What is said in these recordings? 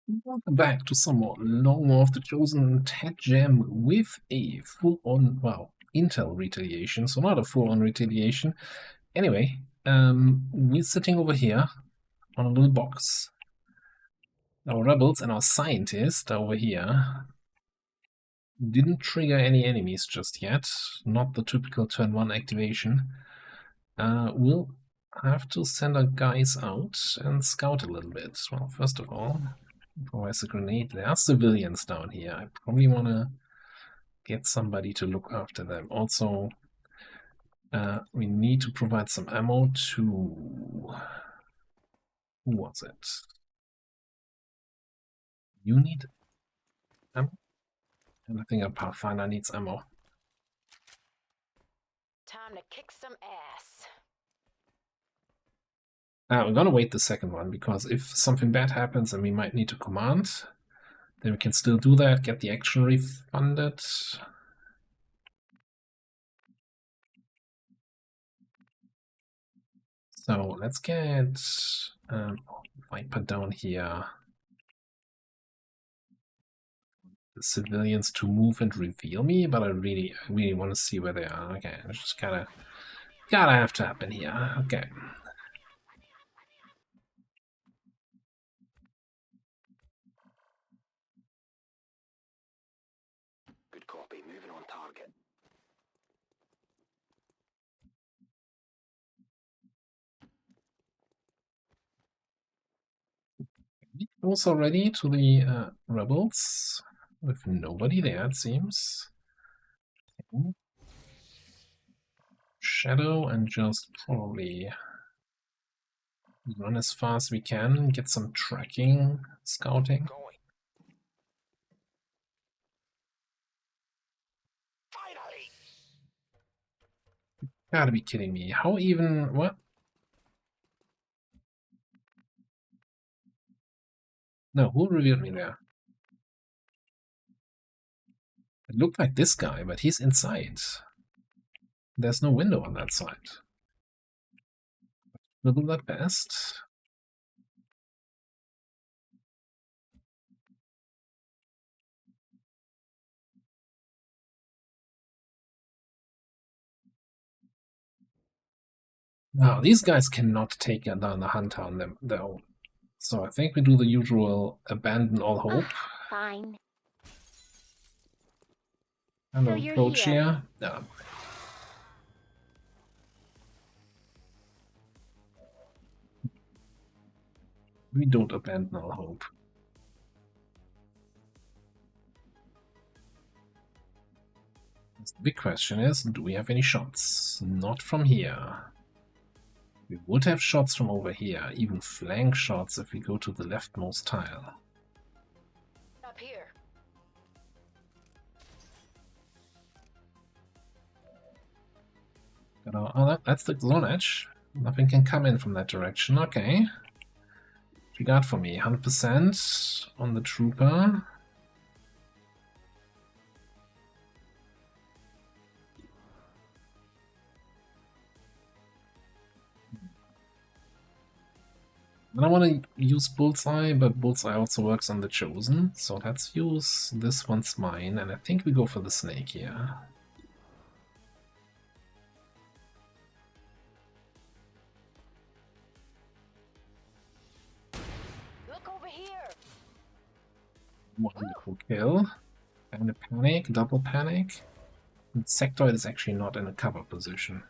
Welcome back to some more Long War of the Chosen Ted Gem with a full-on, well, Intel retaliation, so not a full-on retaliation. Anyway, we're sitting over here on a little box. Our rebels and our scientist over here didn't trigger any enemies just yet, not the typical turn 1 activation. We'll have to send our guys out and scout a little bit. Well, first of all, there's a grenade. There are civilians down here. I probably want to get somebody to look after them. Also, we need to provide some ammo to... Who was it? You need ammo? And I think a Pathfinder needs ammo. Time to kick some ass. We're gonna wait the second one, because if something bad happens and we might need to command, then we can still do that, get the action refunded. So let's get Viper down here. The civilians to move and reveal me, but I really want to see where they are. Okay, it's just gotta have to happen here. Okay. Good copy. Moving on target. Close already to the rebels, with nobody there, it seems. Okay. Shadow and just probably run as fast as we can, get some tracking, scouting. Going. Finally! Gotta be kidding me. How even... what? No, who revealed me there? It looked like this guy, but he's inside. There's no window on that side. We'll do that best. Now, these guys cannot take down the hunter on them, though. So I think we do the usual abandon all hope. Fine. And So you're approach here. here. Yeah. We don't abandon all hope. The big question is, do we have any shots? Not from here. We would have shots from over here, even flank shots if we go to the leftmost tile. Up here. Oh, that's the zone edge. Nothing can come in from that direction. Okay. What you got for me? 100% on the trooper. I don't want to use Bullseye, but Bullseye also works on the Chosen. So let's use this one's mine, and I think we go for the snake here. Look over here. Wonderful kill. And a panic, double panic. And Sectoid is actually not in a cover position.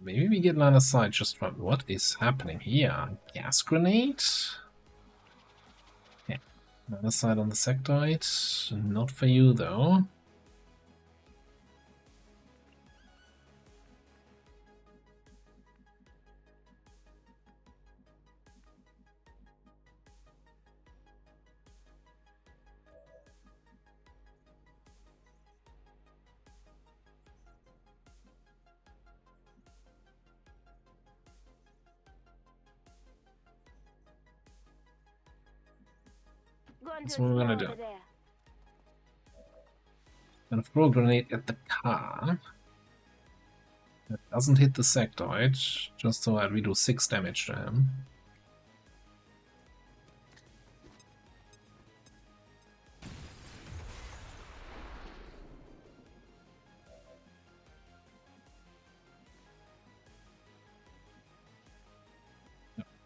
Maybe we get line of sight just from... What is happening here? Gas grenade? Yeah. Line of sight on the sectoid. Not for you, though. That's what we're gonna do. There. Gonna throw a grenade at the car. It doesn't hit the sectoid, just so that we do 6 damage to him.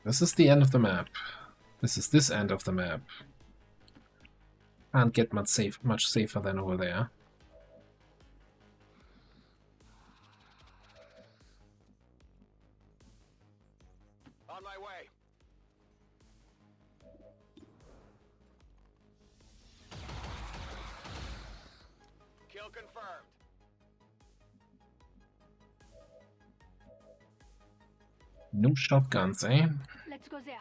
This is the end of the map. This is this end of the map. Can't get much safer than over there. On my way. Kill confirmed. No shotguns, eh? Let's go there.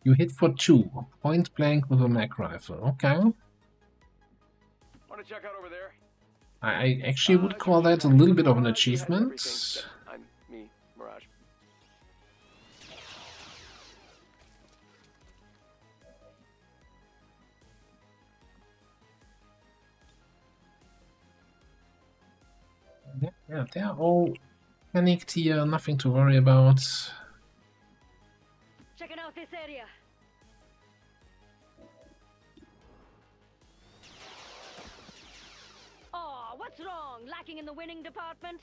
You hit for 2, point blank with a mag rifle. Okay. Want to check out over there? I actually would call that a little bit of an achievement. I'm me, Mirage. Yeah, they're all panicked here, nothing to worry about. Checking out this area. Oh, what's wrong? Lacking in the winning department?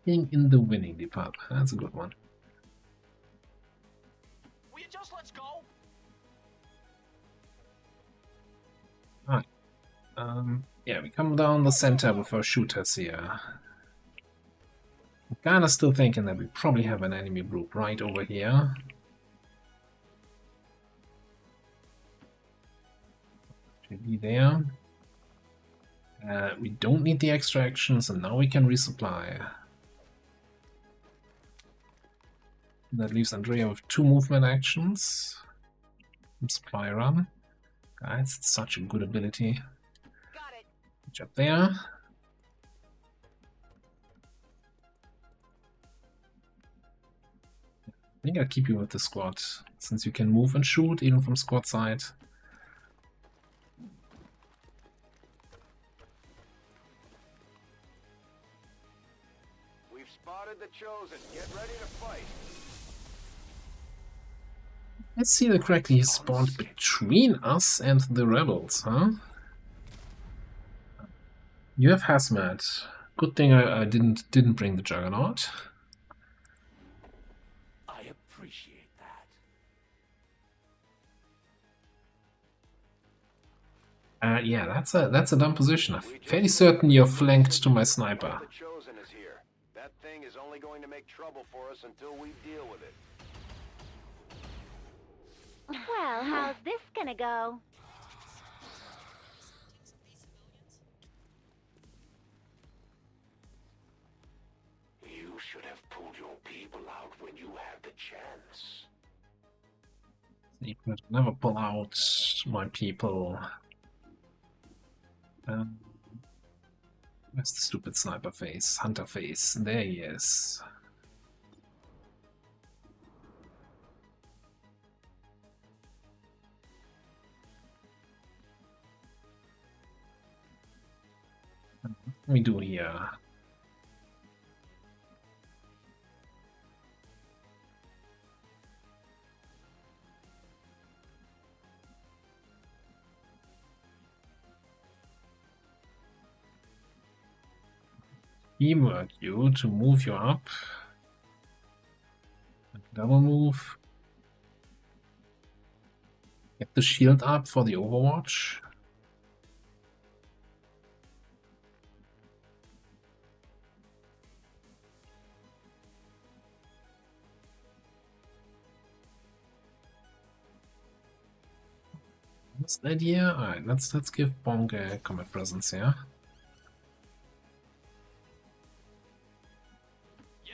Being in the winning department, that's a good one. Will you just let's go? Alright. Yeah, we come down the center with our shooters here. I'm kinda still thinking that we probably have an enemy group right over here. Should be there. We don't need the extra actions, and now we can resupply. That leaves Andrea with 2 movement actions. Supply run. Guys, it's such a good ability. Got it. Good job there. I think I'll keep you with the squad, since you can move and shoot even from squad side. We've spotted the Chosen. Get ready to fight. Let's see that correctly. He spawned between us and the rebels, huh? You have hazmat. Good thing I didn't bring the Juggernaut. I appreciate that. Yeah, that's a dumb position. I'm fairly certain you're flanked to my sniper. The Chosen is here. That thing is only going to make trouble for us until we deal with it. Well, how's this gonna go? You should have pulled your people out when you had the chance. You could never pull out my people. Where's the stupid sniper face? Hunter face. There he is. What can we do here? Teamwork you to move you up. Double move. Get the shield up for the Overwatch. What's the idea? Alright, let's give Bong a combat presence here. Yeah.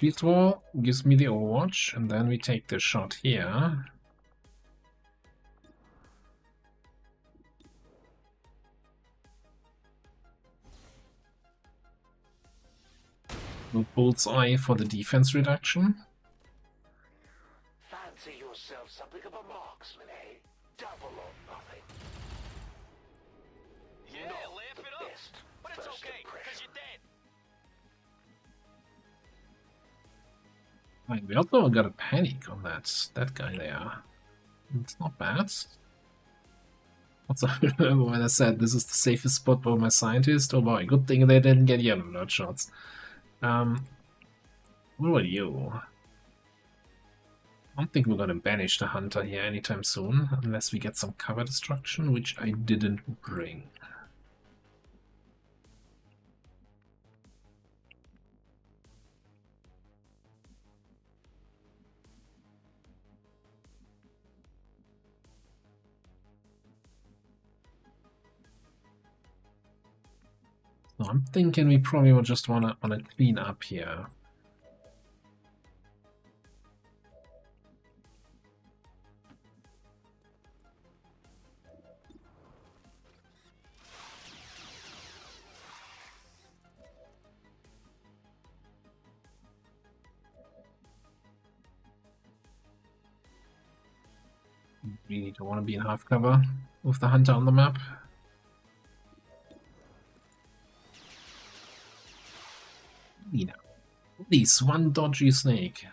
Shield wall gives me the Overwatch, and then we take the shot here. bullseye for the defense reduction. Fancy yourself something of a marksman, eh? Double or nothing. Yeah, Not laugh the it up. best But it's first okay, because impression. you're dead. Right, we also got a panic on that guy there. It's not bad. Also, I remember when I said this is the safest spot for my scientist. Oh boy, good thing they didn't get yellow alert shots. What about you? I don't think we're gonna banish the hunter here anytime soon, unless we get some cover destruction, which I didn't bring. So I'm thinking we probably will just wanna clean up here. Really don't want to be in half cover with the hunter on the map. You know, at least one dodgy snake.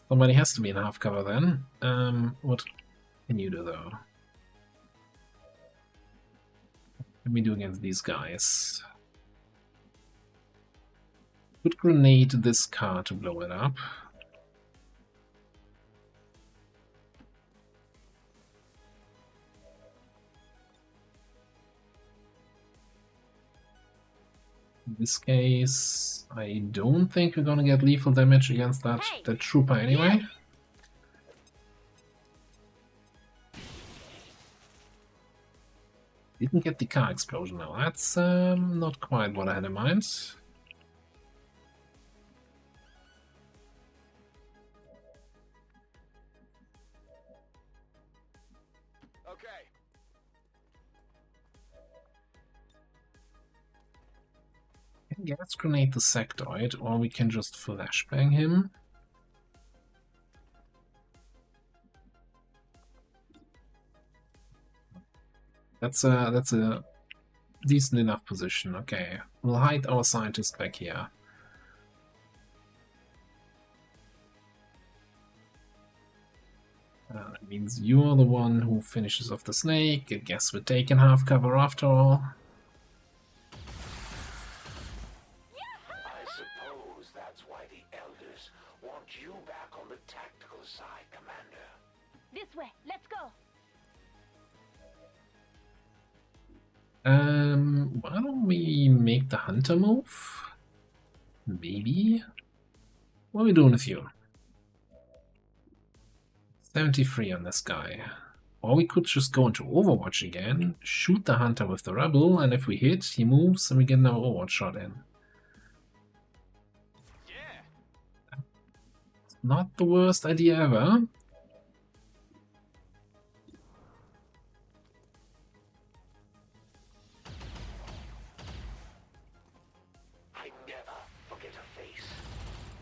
Somebody has to be in half cover then. What can you do though? What can we do against these guys? Could grenade this car to blow it up. In this case, I don't think we're gonna get lethal damage against that trooper anyway. Didn't get the car explosion now. That's not quite what I had in mind. Okay. Gas grenade the sectoid, or we can just flashbang him. That's a decent enough position. Okay, we'll hide our scientist back here. That means you're the one who finishes off the snake. I guess we're taking half cover after all. I suppose that's why the elders want you back on the tactical side, Commander. This way, let's go. Why don't we make the hunter move? Maybe? What are we doing with you? 73 on this guy. Or we could just go into Overwatch again, shoot the hunter with the rebel, and if we hit, he moves and we get another Overwatch shot in. Yeah. Not the worst idea ever. I never forget a face,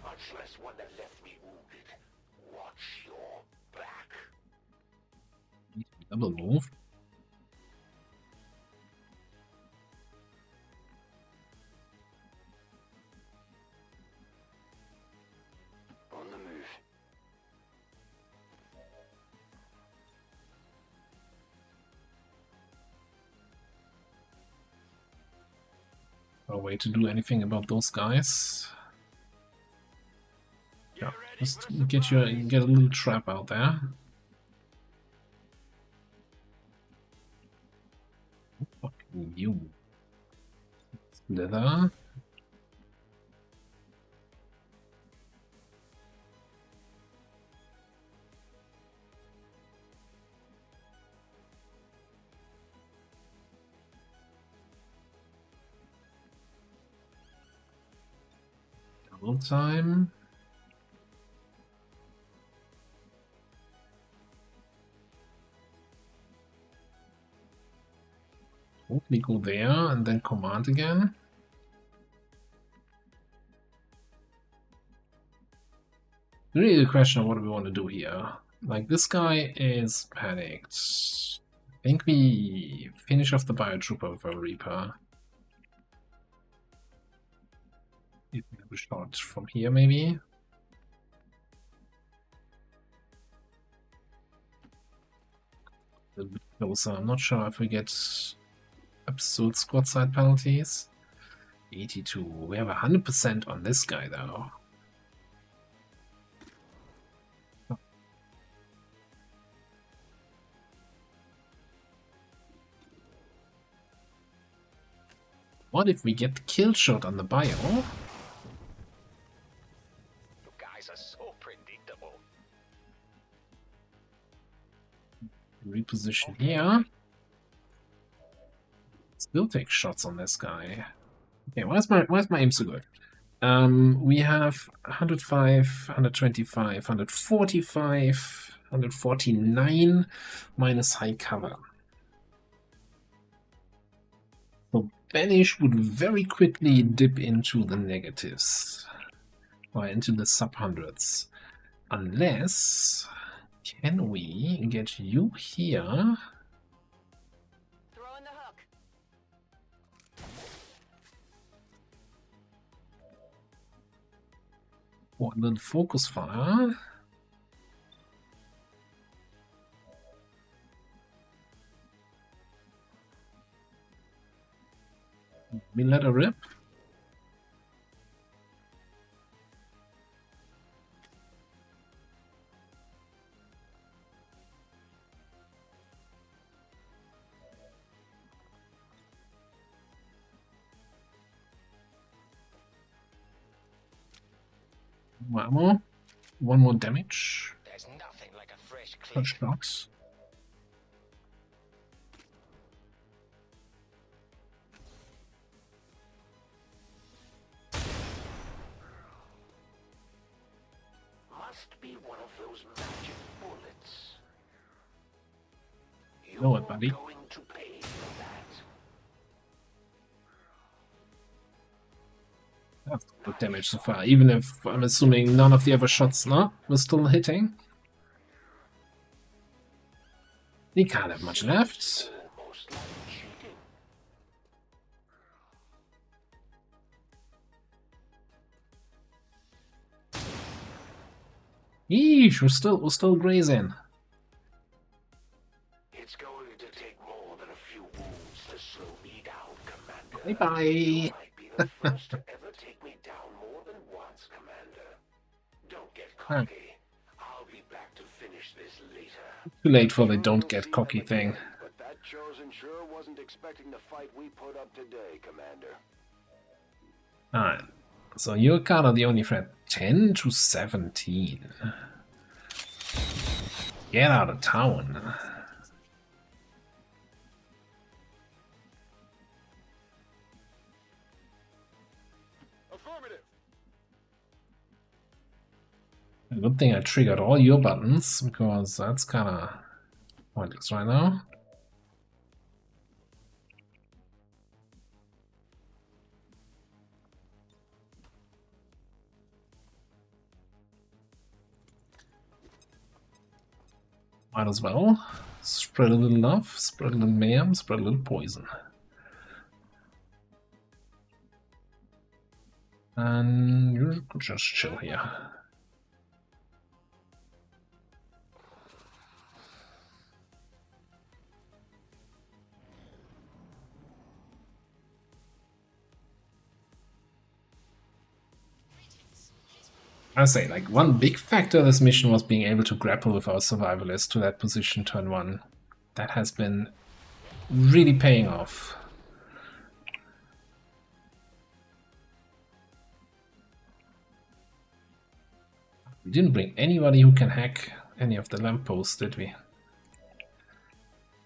much less one that left me wounded. Watch your back. Double move. On the move. No way to do anything about those guys. Yeah, just get a little trap out there. Fucking you. Slither. Double time. We go there and then command again. Really the question of what we want to do here. Like, this guy is panicked. I think we finish off the Biotrooper with a Reaper. If we have a shot from here, maybe. A little bit closer. I'm not sure if we get absurd squad side penalties. 82. We have 100% on this guy, though. What if we get kill shot on the bio? You guys are so predictable. Reposition here. Still take shots on this guy. Okay, why is my aim so good? We have 105, 125, 145, 149 minus high cover. So Banish would very quickly dip into the negatives. Or into the sub-hundreds. Unless... Can we get you here? Throw in the hook. For a little focus fire. We let her rip. More ammo. One more damage. There's nothing like a fresh Per clip. shot. Must be one of those magic bullets. Know it, buddy. You're going to pay for that. That's good damage so far, even if I'm assuming none of the other shots were still hitting. He can't have much left. Almost like cheating. Yeesh, we're still grazing. It's going to take more than a few wounds to slow me down, Commander. Bye bye. You might be the first to ever take me down more than once, Commander. Don't get cocky. I'll be back to finish this later. Too late for the don't get cocky thing. But that chosen sure wasn't expecting the fight we put up today, Commander. Alright. So you're kind of the only threat. 10 to 17. Get out of town. Affirmative. Good thing I triggered all your buttons, because that's kind of pointless right now. Might as well spread a little love, spread a little mayhem, spread a little poison. And you could just chill here. I say, like, one big factor of this mission was being able to grapple with our survivalist to that position turn 1. That has been really paying off. We didn't bring anybody who can hack any of the lampposts, did we?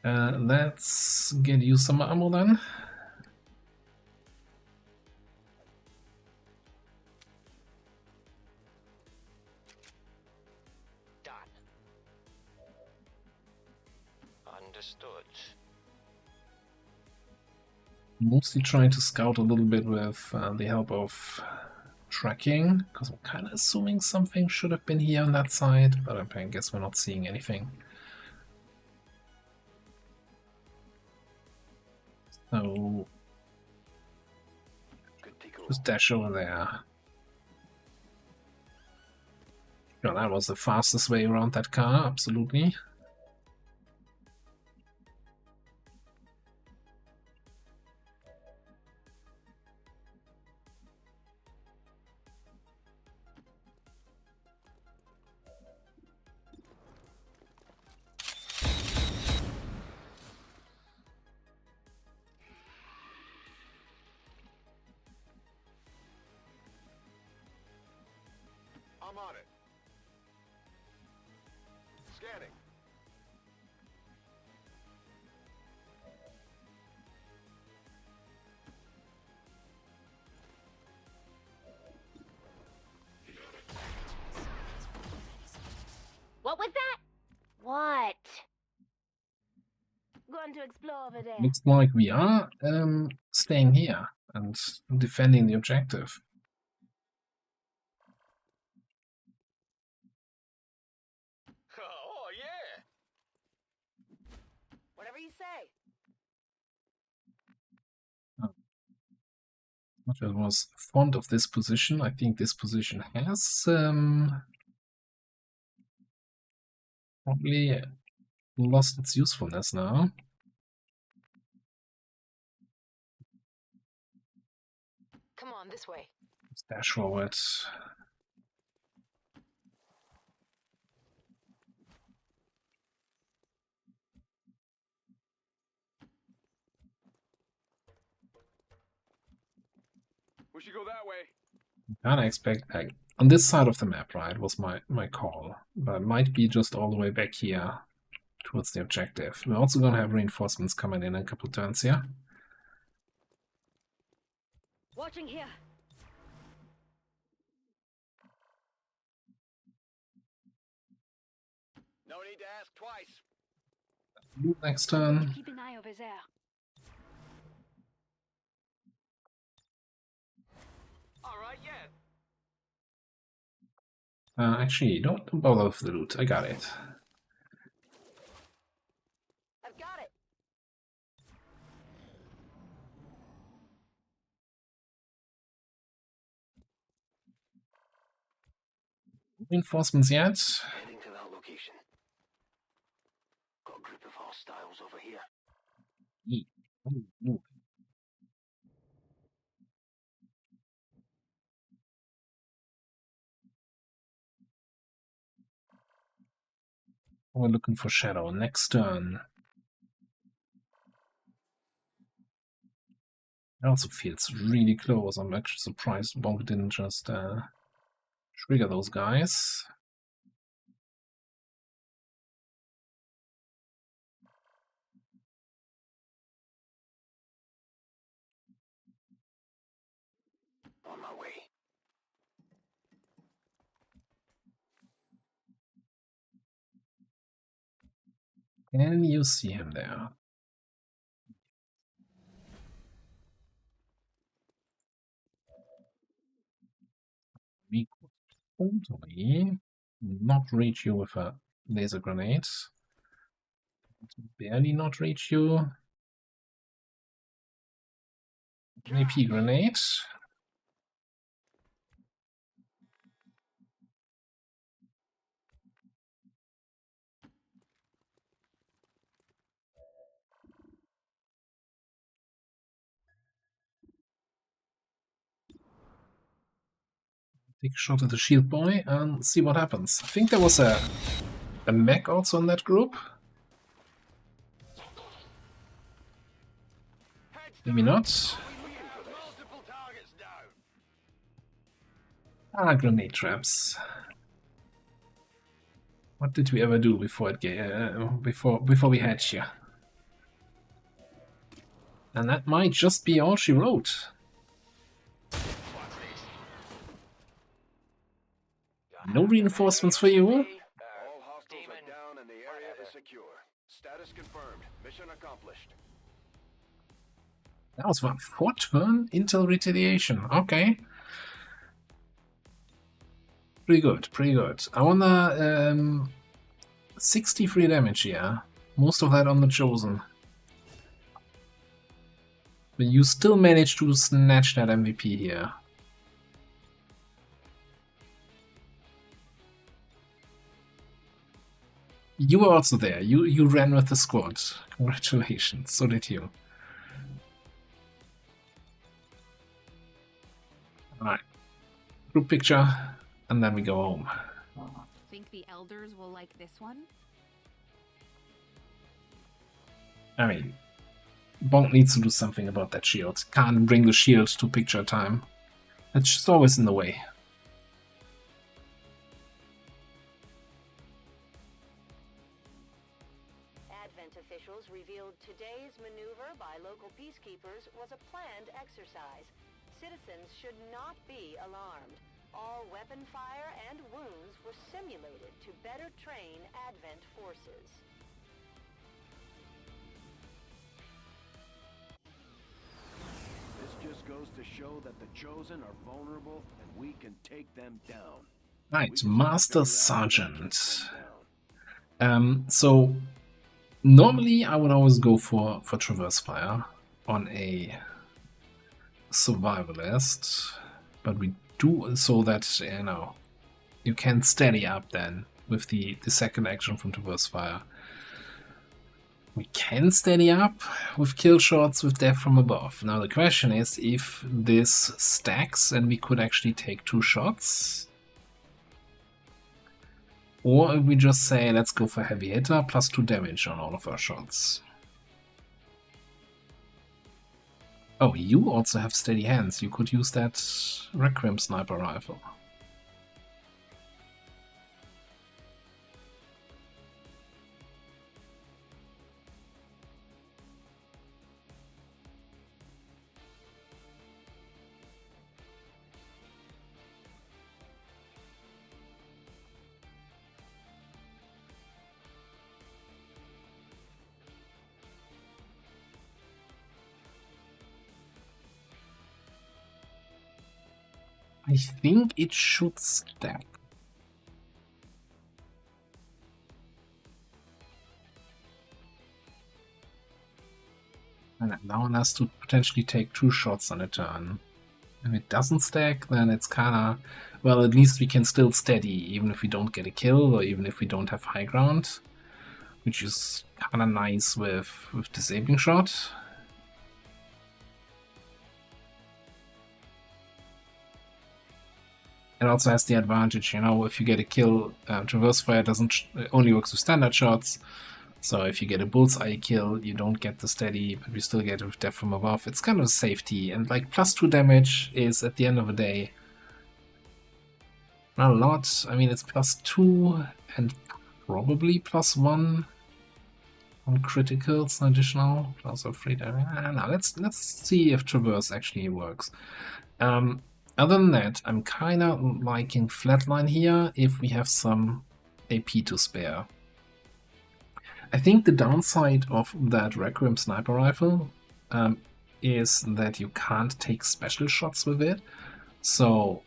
Let's get you some ammo then. Done. Understood. Mostly trying to scout a little bit with the help of tracking, because I'm kind of assuming something should have been here on that side, but I guess we're not seeing anything. So just dash over there. Sure, that was the fastest way around that car, absolutely. I'm on it. Scanning. What was that? What? Going to explore over there. Looks like we are staying here and defending the objective. Oh, yeah. Whatever you say. Much as I was fond of this position, I think this position has probably lost its usefulness now. Come on, this way. Let's dash forward. We should go that way. Kind of expect, like, on this side of the map, right, was my call. But it might be just all the way back here towards the objective. We're also going to have reinforcements coming in a couple turns here. Watching here. No need to ask twice. Next turn. Keep an eye over there. All right, yeah. Actually, don't bother with the loot. I got it. I've got it. Reinforcements yet? Heading to that location. Got a group of hostiles over here. Ooh. We're looking for Shadow. Next turn. It also feels really close. I'm actually surprised Bonk didn't just trigger those guys. On my way. Can you see him there? We could totally not reach you with a laser grenade. Barely not reach you. An AP grenade. Take a shot at the shield boy and see what happens. I think there was a mech also in that group. Maybe not. Multiple targets down. Ah, grenade traps. What did we ever do before before we had here? And that might just be all she wrote. No reinforcements for you. All hostiles are down and the area is secure. Status confirmed. Mission accomplished. That was what, 4-turn Intel retaliation. Okay. Pretty good, pretty good. I wanna 63 damage here. Most of that on the Chosen. But you still managed to snatch that MVP here. You were also there. You ran with the squad. Congratulations. So did you. Alright. Group picture, and then we go home. Think the elders will like this one? I mean, Bonk needs to do something about that shield. Can't bring the shield to picture time. It's just always in the way. Advent officials revealed today's maneuver by local peacekeepers was a planned exercise. Citizens should not be alarmed. All weapon fire and wounds were simulated to better train Advent forces. This just goes to show that the Chosen are vulnerable and we can take them down. Right, Master Sergeant. So normally I would always go for Traverse Fire on a survivalist, but we do so that, you know, you can steady up then with the second action from Traverse Fire. We can steady up with kill shots with Death from Above. Now the question is if this stacks and we could actually take 2 shots. Or if we just say let's go for Heavy Hitter plus 2 damage on all of our shots. Oh, you also have steady hands. You could use that Requiem sniper rifle. I think it should stack. And now one has to potentially take 2 shots on a turn. If it doesn't stack, then it's kinda... Well, at least we can still steady, even if we don't get a kill, or even if we don't have high ground. Which is kinda nice with Disabling Shot. It also has the advantage, you know, if you get a kill, Traverse Fire only works with standard shots. So if you get a bullseye kill, you don't get the steady, but we still get it with Death from Above. It's kind of a safety, and like plus 2 damage is at the end of the day not a lot. I mean, it's plus 2 and probably plus 1 on criticals additional. Plus 3 damage. I don't know. Let's see if Traverse actually works. Other than that, I'm kind of liking Flatline here if we have some AP to spare. I think the downside of that Requiem sniper rifle is that you can't take special shots with it. So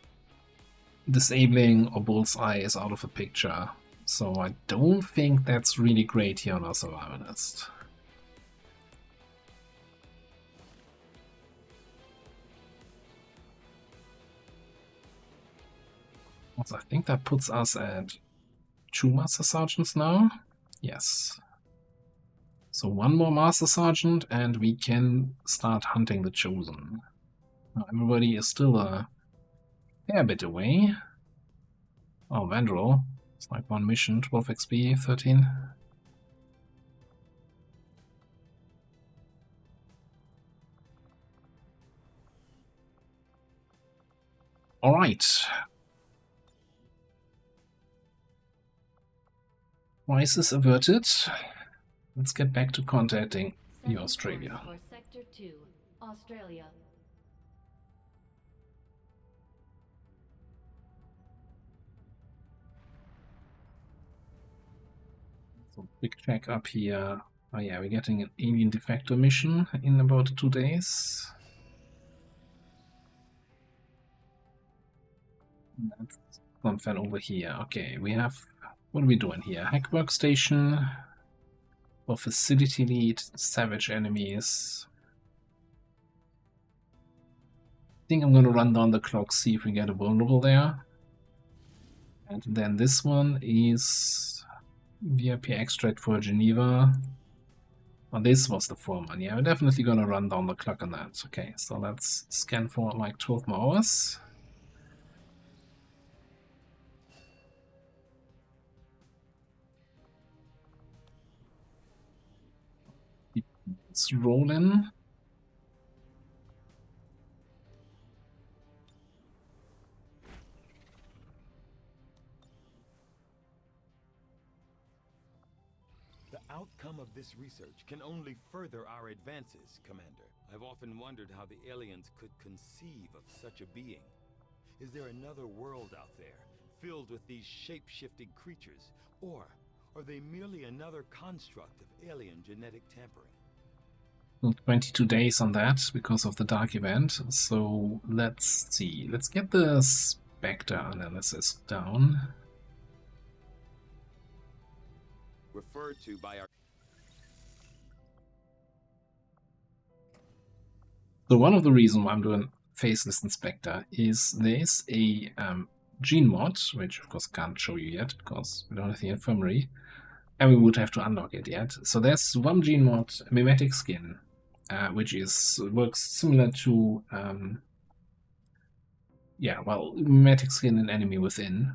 disabling or bullseye is out of the picture. So I don't think that's really great here on our survivalist. Also, I think that puts us at 2 Master Sergeants now. Yes. So 1 more Master Sergeant and we can start hunting the Chosen. Now, everybody is still a fair bit away. Oh, Vandal. It's like 1 mission, 12 XP, 13. Alright. Crisis averted. Let's get back to contacting New Australia. For Sector 2, Australia. So big check up here Oh yeah, we're getting an alien de facto mission in about 2 days. That's something over here. Okay, we have... What are we doing here? Hack workstation or facility lead, savage enemies. I think I'm gonna run down the clock, see if we get a vulnerable there. And then this one is VIP extract for Geneva. Oh, this was the foreman. Yeah, we're definitely gonna run down the clock on that. Okay, so let's scan for like 12 more hours. It's rolling. The outcome of this research can only further our advances, Commander. I've often wondered how the aliens could conceive of such a being. Is there another world out there, filled with these shape-shifting creatures? Or are they merely another construct of alien genetic tampering? 22 days on that because of the dark event. So let's see. Let's get the Spectre analysis down. Referred to by our... So one of the reasons why I'm doing Faceless Inspector is there's a gene mod, which of course can't show you yet because we don't have the infirmary, and we would have to unlock it yet. So there's one gene mod, Mimetic Skin, which works similar to Mimetic Skin and Enemy Within.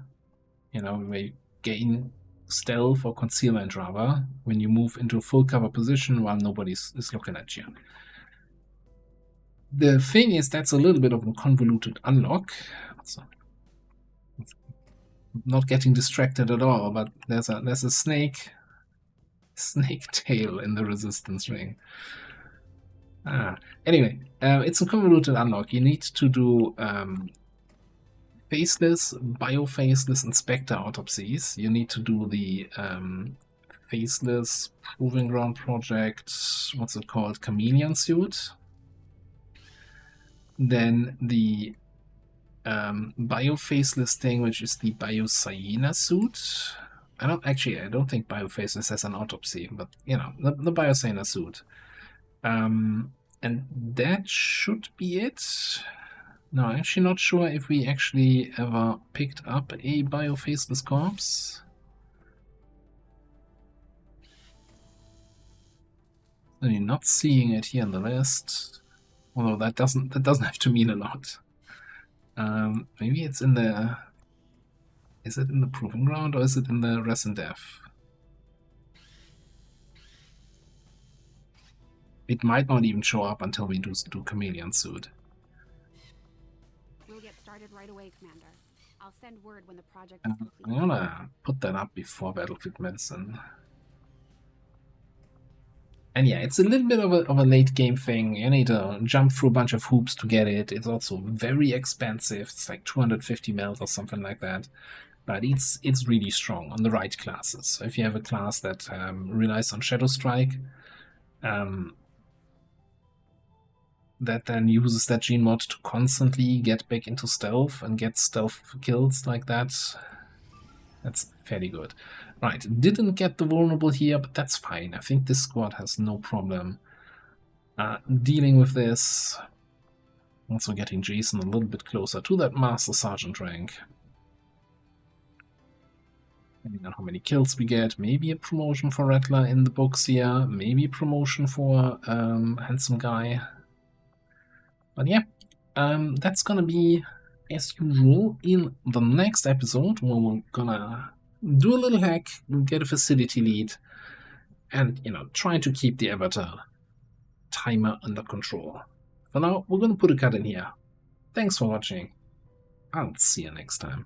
You know, where you gain stealth or concealment rather when you move into a full cover position while nobody is looking at you. The thing is, that's a little bit of a convoluted unlock. So, not getting distracted at all, but there's a snake tail in the resistance ring. Anyway, it's a convoluted unlock. You need to do faceless, biofaceless inspector autopsies. You need to do the faceless proving ground project, what's it called, chameleon suit. Then the biofaceless thing, which is the biocyena suit. I don't think biofaceless has an autopsy, but you know, the biocyena suit. And that should be it. No, I'm actually not sure if we actually ever picked up a biofaceless corpse. So you're not seeing it here on the list. Although that doesn't have to mean a lot. Maybe it's in the... Is it in the proving ground or is it in the res and death? It might not even show up until we do chameleon suit. We'll get started right away, Commander. I'll send word when the project is I'm complete. gonna put that up before Battlefield Medicine. And yeah, it's a little bit of a late game thing. You need to jump through a bunch of hoops to get it. It's also very expensive. It's like 250 mils or something like that. But it's really strong on the right classes. So if you have a class that relies on Shadow Strike, that then uses that gene mod to constantly get back into stealth and get stealth kills like that, that's fairly good. Right, didn't get the vulnerable here, but that's fine. I think this squad has no problem dealing with this. Also getting Jason a little bit closer to that Master Sergeant rank. Depending on how many kills we get, maybe a promotion for Rattler in the books here, maybe a promotion for Handsome Guy. But yeah, that's gonna be, as usual, in the next episode, where we're gonna do a little hack, get a facility lead, and, you know, try to keep the Avatar timer under control. For now, we're gonna put a cut in here. Thanks for watching. I'll see you next time.